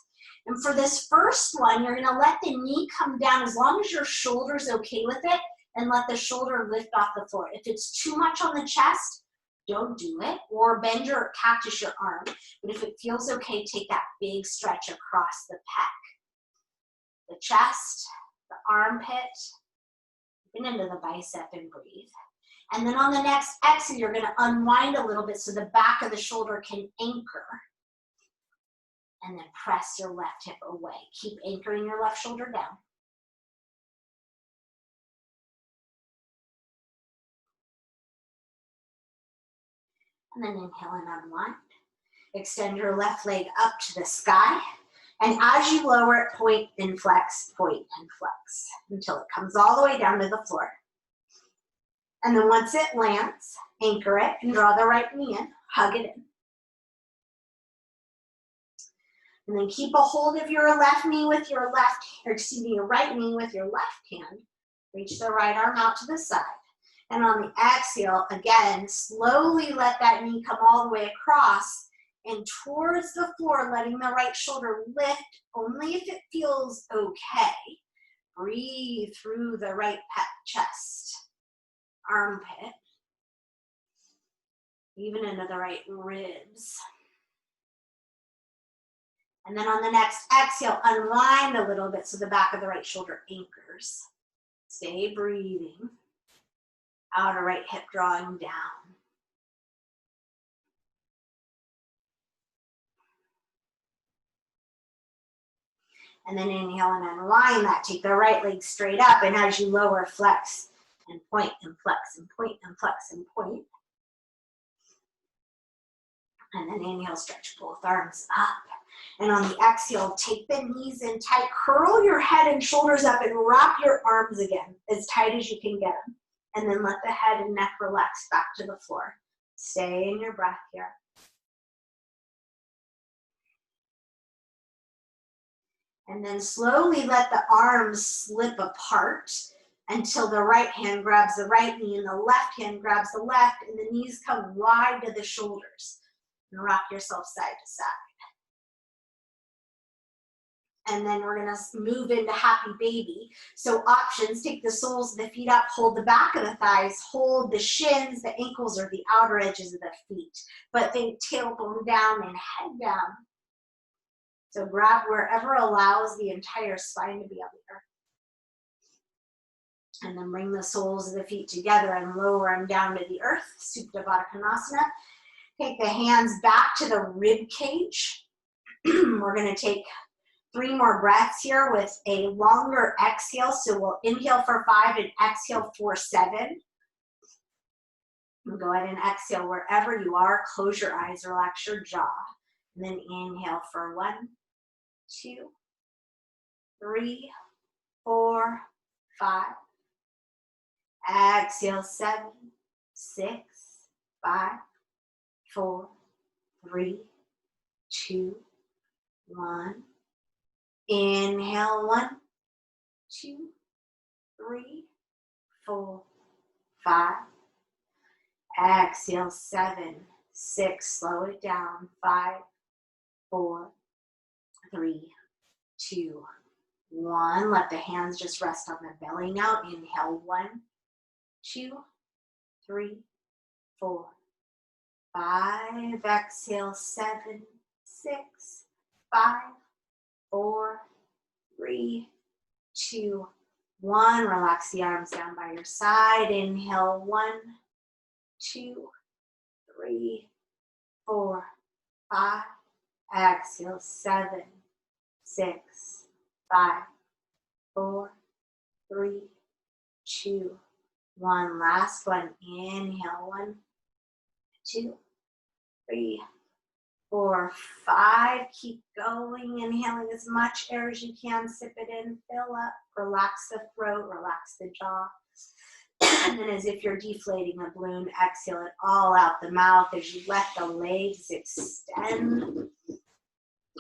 And for this first one, you're going to let the knee come down as long as your shoulder's okay with it, and let the shoulder lift off the floor. If it's too much on the chest, don't do it, or bend your cactus your arm. But if it feels okay, take that big stretch across the pec, the chest, the armpit, and into the bicep and breathe. And then on the next exhale, you're going to unwind a little bit so the back of the shoulder can anchor. And then press your left hip away. Keep anchoring your left shoulder down. And then inhale and unwind. Extend your left leg up to the sky. And as you lower it, point and flex until it comes all the way down to the floor. And then once it lands, anchor it and draw the right knee in, hug it in. And then keep a hold of your left knee with your your right knee with your left hand. Reach the right arm out to the side. And on the exhale, again, slowly let that knee come all the way across and towards the floor, letting the right shoulder lift only if it feels okay. Breathe through the right chest, armpit, even into the right ribs. And then on the next exhale, unwind a little bit so the back of the right shoulder anchors. Stay breathing. Outer right hip drawing down. And then inhale and unwind that. Take the right leg straight up, and as you lower, flex and point and flex and point and flex and point. And then inhale, stretch both arms up. And on the exhale, take the knees in tight, curl your head and shoulders up and wrap your arms again as tight as you can get them. And then let the head and neck relax back to the floor. Stay in your breath here. And then slowly let the arms slip apart until the right hand grabs the right knee and the left hand grabs the left, and the knees come wide to the shoulders. And rock yourself side to side. And then we're gonna move into happy baby. So options, take the soles of the feet up, hold the back of the thighs, hold the shins, the ankles, or the outer edges of the feet. But think tailbone down and head down. So grab wherever allows the entire spine to be on the earth. And then bring the soles of the feet together and lower them down to the earth, Supta Baddha Konasana. Take the hands back to the rib cage. We're gonna take 3 more breaths here with a longer exhale. So we'll inhale for 5 and exhale for 7. And go ahead and exhale wherever you are. Close your eyes, relax your jaw. And then inhale for 1, 2, 3, 4, 5. Exhale 7, 6, 5, 4, 3, 2, 1. Inhale, 1, 2, 3, 4, 5. Exhale, 7, 6. Slow it down. 5, 4, 3, 2, 1. Let the hands just rest on the belly now. Inhale, 1, 2, 3, 4, 5. Exhale, 7, 6, 5, 4, 3, 2, 1. Relax the arms down by your side. Inhale, 1, 2, 3, 4, 5. Exhale, 7, 6, 5, 4, 3, 2, 1. Last one. Inhale, 1, 2, 3, 4, 5. Keep going. Inhaling as much air as you can. Sip it in. Fill up. Relax the throat. Relax the jaw. And then as if you're deflating a balloon, exhale it all out the mouth as you let the legs extend.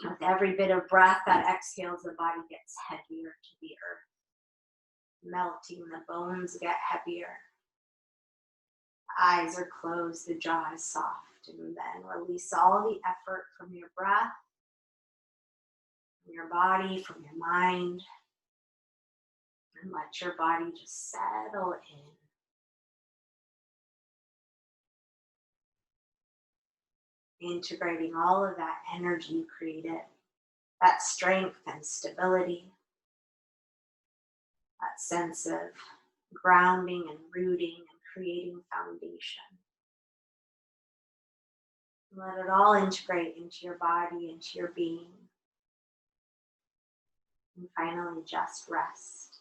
With every bit of breath that exhales, the body gets heavier to the earth. Melting, the bones get heavier. Eyes are closed, the jaw is soft. And then release all the effort from your breath, from your body, from your mind. And let your body just settle in. Integrating all of that energy you created, that strength and stability, that sense of grounding and rooting and creating foundation. Let it all integrate into your body, into your being. And finally, just rest.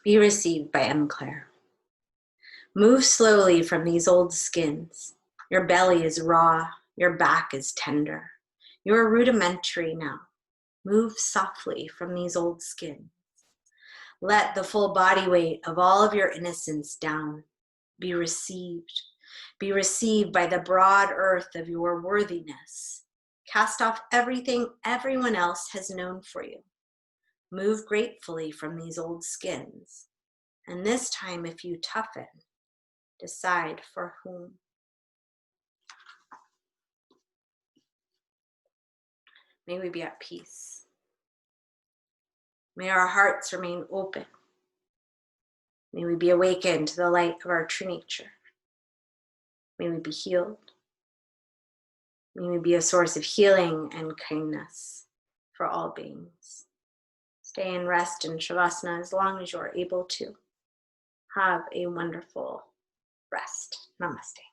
Be received by M. Claire. Move slowly from these old skins. Your belly is raw. Your back is tender. You are rudimentary now. Move softly from these old skins. Let the full body weight of all of your innocence down. Be received. Be received by the broad earth of your worthiness. Cast off everything everyone else has known for you. Move gratefully from these old skins. And this time, if you toughen, decide for whom. May we be at peace. May our hearts remain open. May we be awakened to the light of our true nature. May we be healed. May we be a source of healing and kindness for all beings. Stay and rest in Shavasana as long as you are able to. Have a wonderful rest. Namaste.